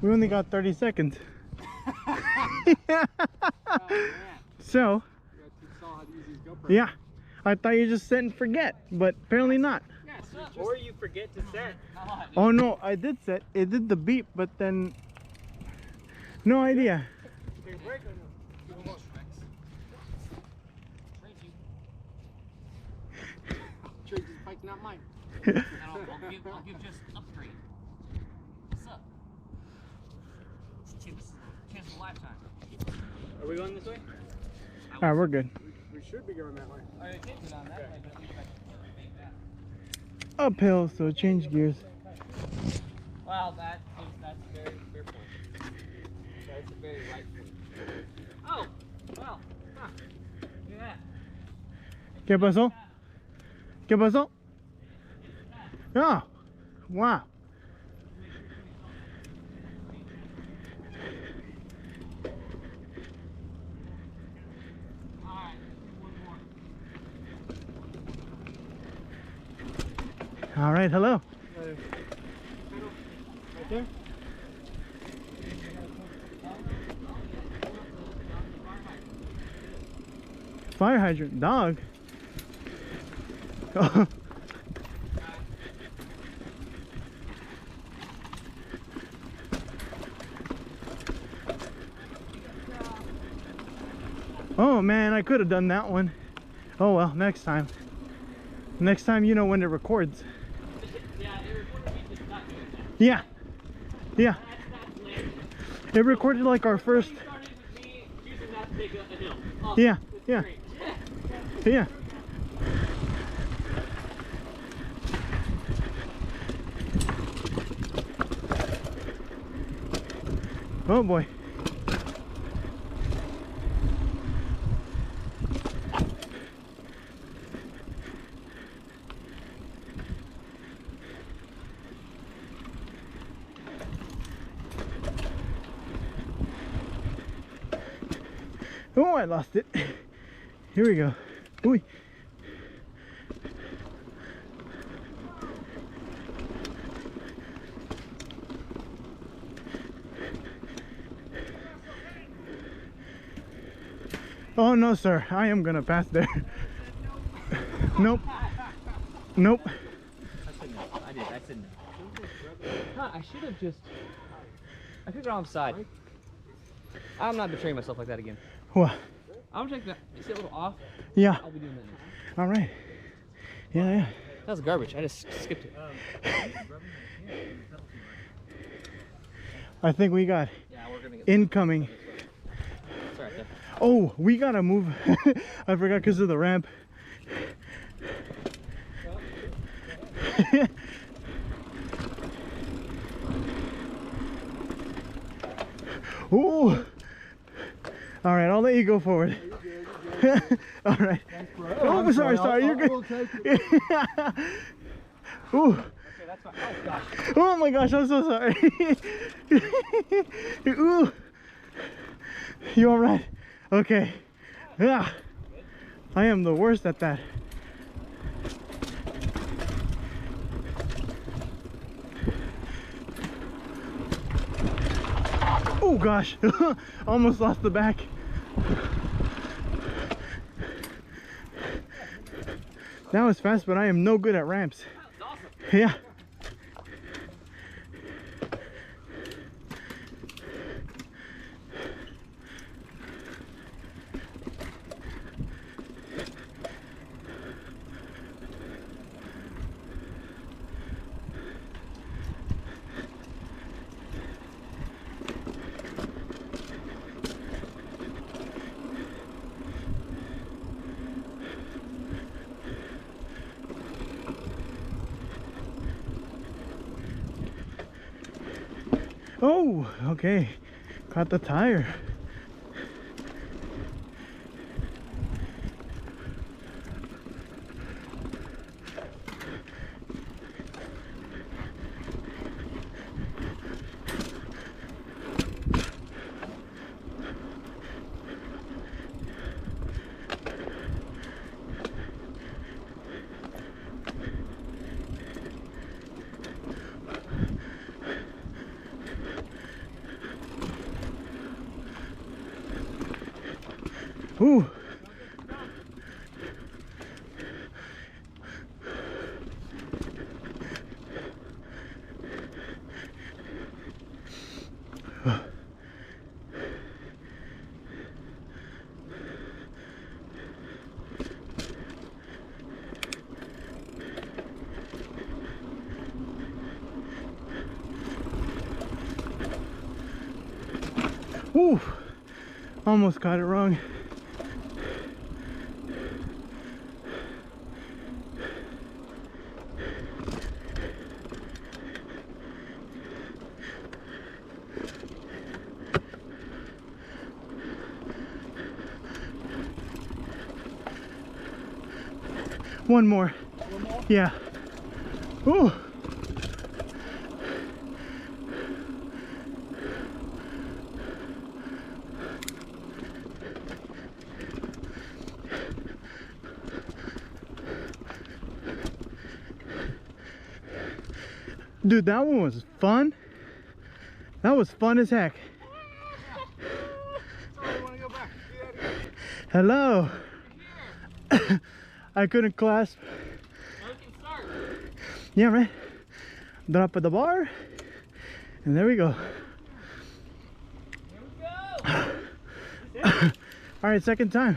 We only got 30 seconds. So, yeah, I thought you just set and forget, but apparently not. Or you forget to set. Oh no, I did set. It did the beep, but then no idea. Tracy's bike, not mine. I'll give just upgrade. What's up? This is a chance of a lifetime. Are we going this way? Alright, we're good. We should be going that way. Alright, I can't go down that way, but we make that. Uphill, so change gears. Wow, that's very fearful. That's a very right point. Oh, well, huh. Look at that. ¿Qué pasó? ¿Qué pasó? Oh, wow. All right, hello. Right there. Fire hydrant, dog. Oh. Oh man, I could have done that one. Oh well, next time. Next time you know when it records. Yeah, it recorded me just not doing that. Yeah. Yeah. It recorded like our first. Yeah. Yeah. Yeah. Oh boy. Oh, I lost it. Here we go. Ooh. Oh no, sir. I am gonna pass there. Nope. Nope. I said no. Huh, I should have just. I took the wrong side. I'm not betraying myself like that again. What? I'm gonna take that. Is it a little off? Yeah. I'll be doing that next. All right. Yeah, yeah. That was garbage. I just skipped it. I think we got incoming. Sorry, Oh, we gotta move. I forgot because of the ramp. Ooh. All right, I'll let you go forward. All right. Oh, sorry. You're good. Ooh. Oh my gosh, I'm so sorry. Ooh. You all right? Okay. Yeah. I am the worst at that. Oh gosh. Almost lost the back. That was fast, but I am no good at ramps. Yeah. Oh, okay. Caught the tire. Ooh. Ooh, almost got it wrong. One more. One more? Yeah. Ooh. Dude, that one was fun. That was fun as heck. Sorry, I want to go back. Hello. You're here. I couldn't clasp. Now we can start. Yeah, right. Drop at the bar. And there we go. Here we go. All right, second time.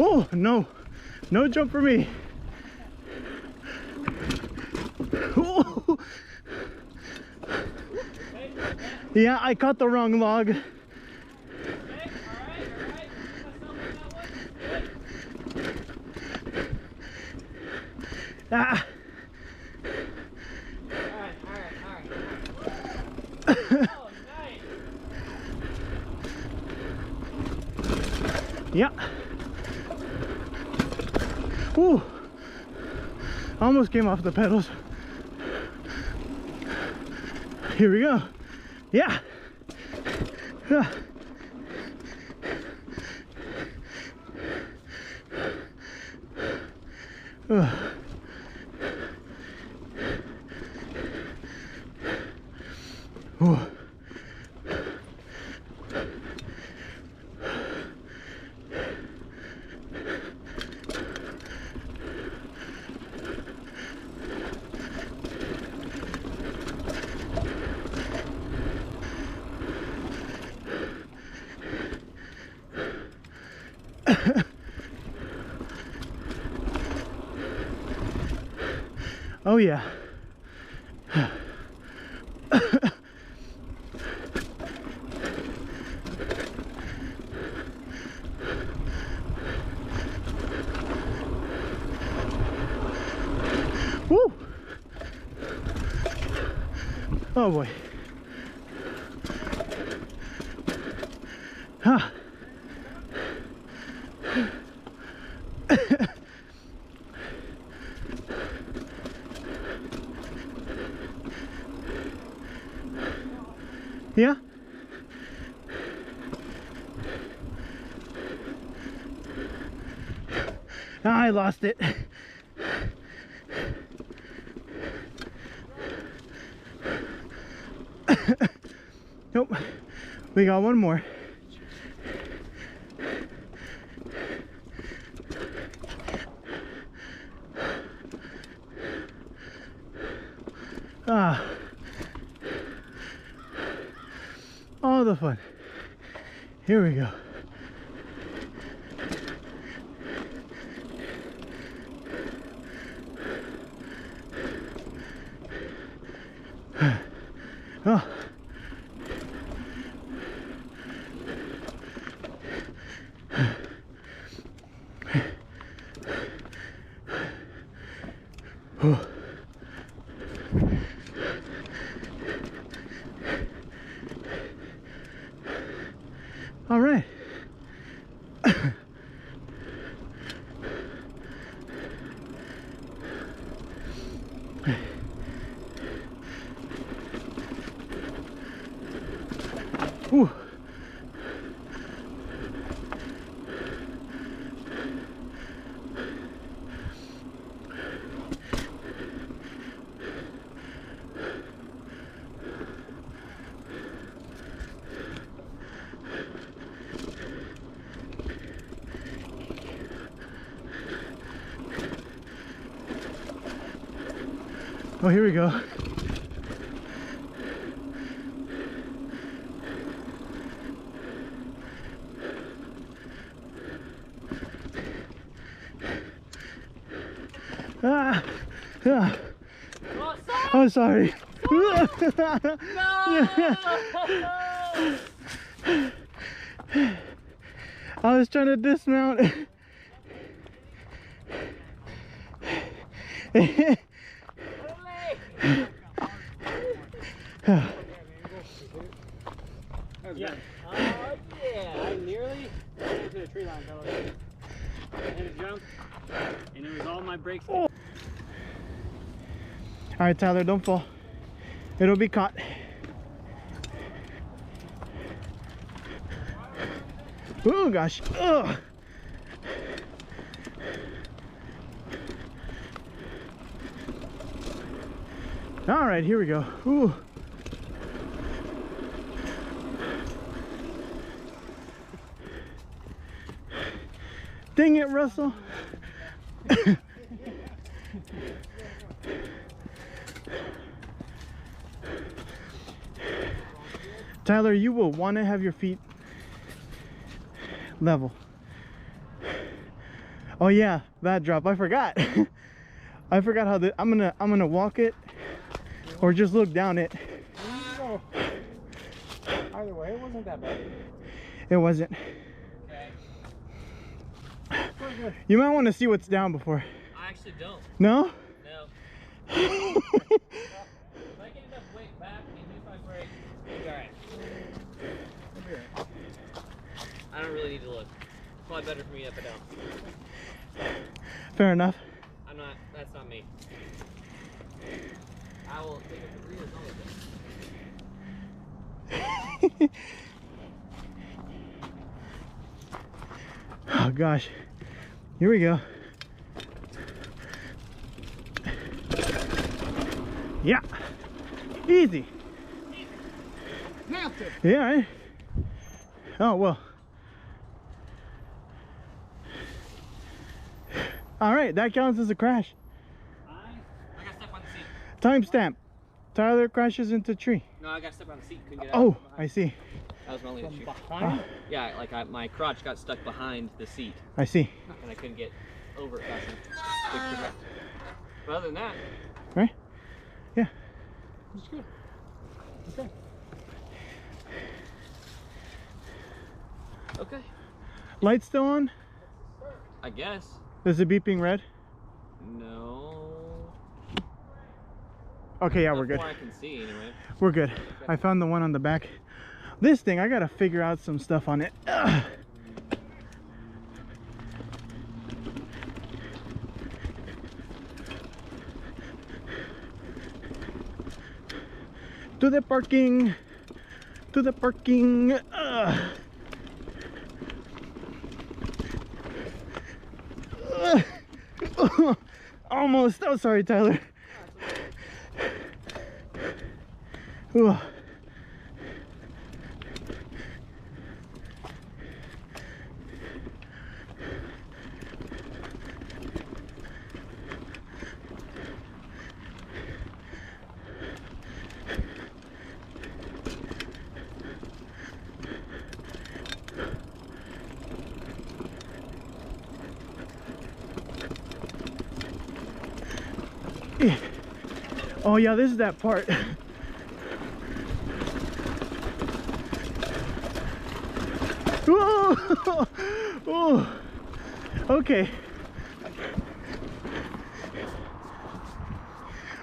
Oh, no. No jump for me. Oh. Yeah, I caught the wrong log. Okay, all right. Ah. All right. Oh, nice. Yeah. Ooh. Almost came off the pedals. Here we go. Yeah. Yeah. Ooh. Oh yeah. Woo! Oh boy. Huh. Yeah? I lost it. Nope. We got one more. Ah. All the fun. Here we go. Oh. Oh. All right. Ooh. Oh, here we go. Ah, ah. Oh, sorry. No! I was trying to dismount. Yeah. Oh yeah! I nearly ran into a tree line, fellas. I hit a jump, and it was all my brakes. Oh. All right, Tyler, don't fall. It'll be caught. Oh gosh. Ugh. All right, here we go. Ooh. Dang it, Russell. Tyler, you will want to have your feet level. Oh yeah, that drop. I forgot. I forgot how I'm gonna walk it or just look down it. Either way, it wasn't that bad. It wasn't. Okay. You might want to see what's down before. I actually don't. No? No. If I get enough weight back and use my brake, it's alright. I don't really need to look. It's probably better for me up and down. Fair enough. I'm not, that's not me. I will take it for real as Oh gosh. Here we go. Yeah. Easy. Nailed it. Yeah, right? Oh, well. All right, that counts as a crash. I got stuck on the seat. Timestamp. Tyler crashes into a tree. No, I got stuck on the seat. Couldn't get out. Oh, I see. That was my only issue. Ah, Yeah, like my crotch got stuck behind the seat, I see. and I couldn't get over it fast enough. But other than that, Right? Yeah. it's good. Okay. Okay. Lights still on? I guess. Is it beeping red? No. Okay, yeah, Not we're good. from what I can see anyway. We're good. I found the one on the back. This thing, I gotta figure out some stuff on it. Ugh. To the parking. To the parking. Ugh. Ugh. Almost. Oh, sorry, Tyler. Ooh. Oh yeah, this is that part. Whoa! Oh, okay.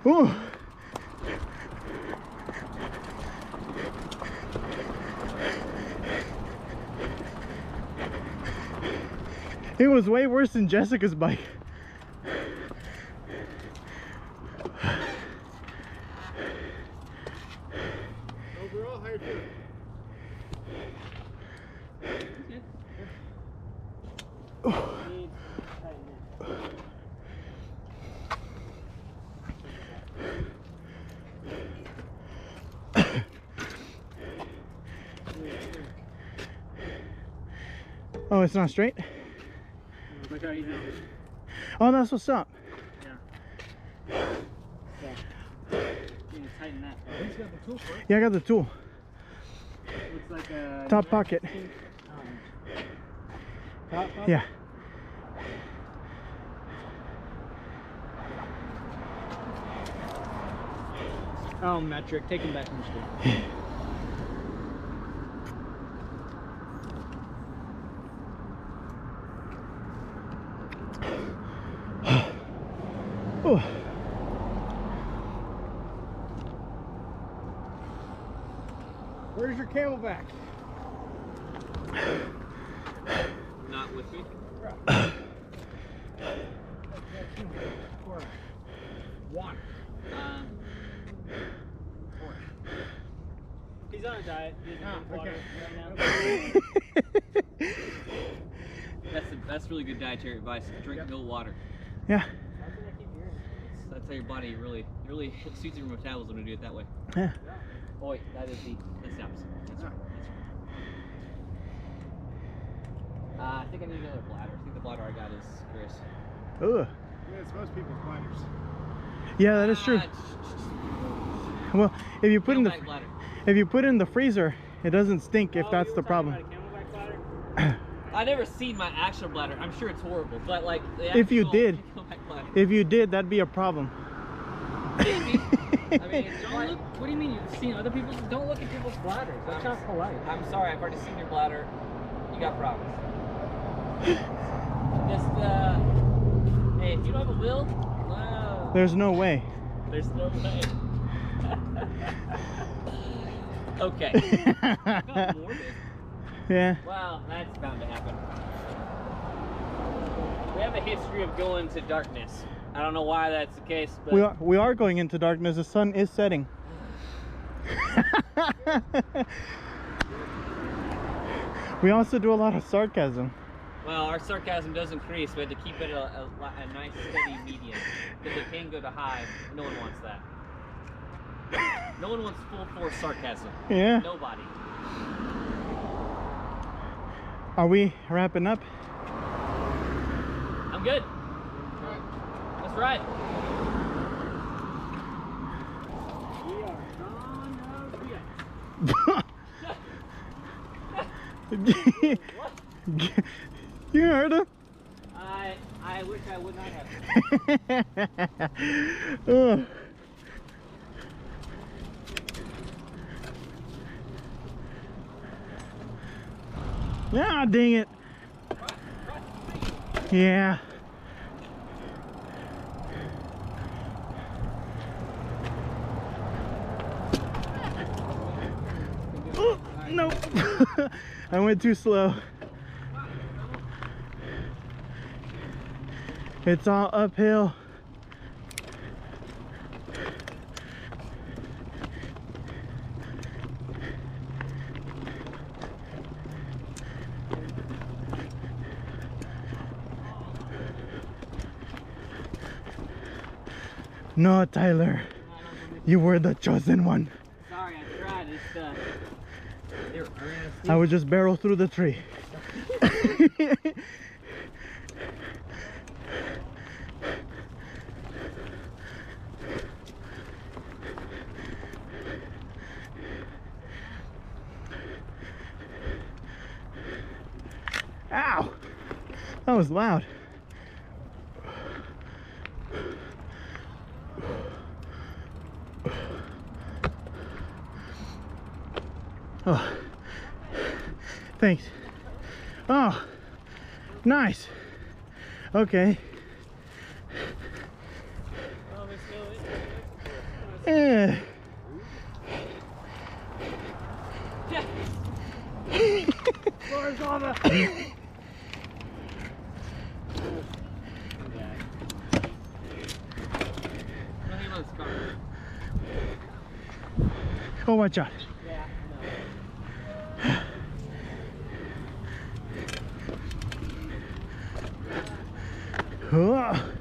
Oh. It was way worse than Jessica's bike. Overall, how you doing? Oh, it's not straight? Look how you know. Oh, that's what's up. Yeah. tighten that. He's got the tool for it. Yeah, I got the tool. Looks like a Top pocket. Top pocket? Yeah. Oh, metric. Take him back from the street. Oh. Where's your camelback? not with me. Or one. Four. He's on a diet. He doesn't drink water Okay. right now. That's really good dietary advice. Drink no water. Yeah. That's how your body really suits your metabolism to do it that way. Yeah. Oh wait, that's the opposite. That's right. I think I need another bladder. I think the bladder I got is Chris. Ugh. Yeah, it's most people's bladders. Yeah, that is true. Well, if you put it in the freezer, it doesn't stink if that's the problem. I never seen my actual bladder. I'm sure it's horrible, but like if you did, that'd be a problem. Maybe. I mean, Don't look, what do you mean you've seen other people's? Don't look at people's bladders. That's not polite. I'm sorry, I've already seen your bladder. You got problems. Just, hey, if you don't have a will, There's no way. there's no way. Okay. Got morbid. Yeah. Wow, that's bound to happen. We have a history of going to darkness. I don't know why that's the case, but We are going into darkness. The sun is setting. We also do a lot of sarcasm. well, our sarcasm does increase. We have to keep it a nice steady medium because it can go to high. No one wants that. No one wants full force sarcasm. Yeah. Nobody. Are we wrapping up? I'm good. Let's ride. We are gone yet. You heard him? I wish I would not have. Ugh. Ah, dang it. Yeah. Oh, no. I went too slow. It's all uphill. No, Tyler, you were the chosen one. Sorry, I tried. It's I would just barrel through the tree. Ow! That was loud. Oh, thanks. Oh, nice. Okay. Yeah. Oh, watch out. Oh.